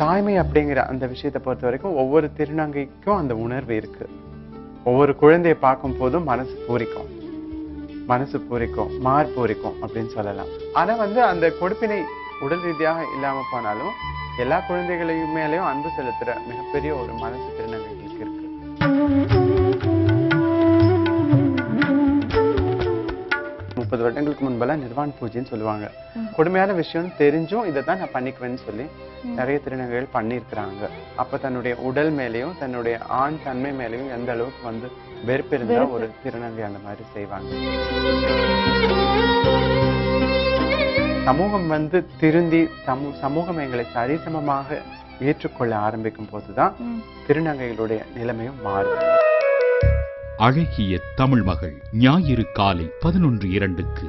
தாய்மை அப்படிங்கிற அந்த விஷயத்தை பொறுத்த வரைக்கும் ஒவ்வொரு திருநங்கைக்கும் அந்த உணர்வு இருக்கு. ஒவ்வொரு குழந்தையை பார்க்கும் போதும் மனசு பூரிக்கும், மார் பூரிக்கும் அப்படின்னு சொல்லலாம். ஆனா அந்த கொடுப்பினை உடல் ரீதியாக இல்லாம போனாலும் எல்லா குழந்தைகளையும் மேலேயும் அன்பு செலுத்துற மிகப்பெரிய ஒரு மனசு திருநங்கைகளுக்கு இருக்கு. 30 வருடங்களுக்கு முன்பெல்லாம் நிர்வாண பூஜைன்னு சொல்லுவாங்க. கொடுமையான விஷயம் தெரிஞ்சும் இதைதான் நான் பண்ணிக்குவேன்னு சொல்லி நிறைய திருநங்கைகள் பண்ணியிருக்கிறாங்க. அப்ப தன்னுடைய உடல் மேலேயும் தன்னுடைய ஆண் தன்மை மேலேயும் எந்த அளவுக்கு வெறுப்பு இருந்தா ஒரு திருநங்கை அந்த மாதிரி செய்வாங்க. சமூகம் திருந்தி சமூகம் எங்களை சரிசமமாக ஏற்றுக்கொள்ள ஆரம்பிக்கும் போதுதான் திருநங்கைகளுடைய நிலைமையும் மாறும். அழகிய தமிழ் மகள் ஞாயிறு காலை 11:02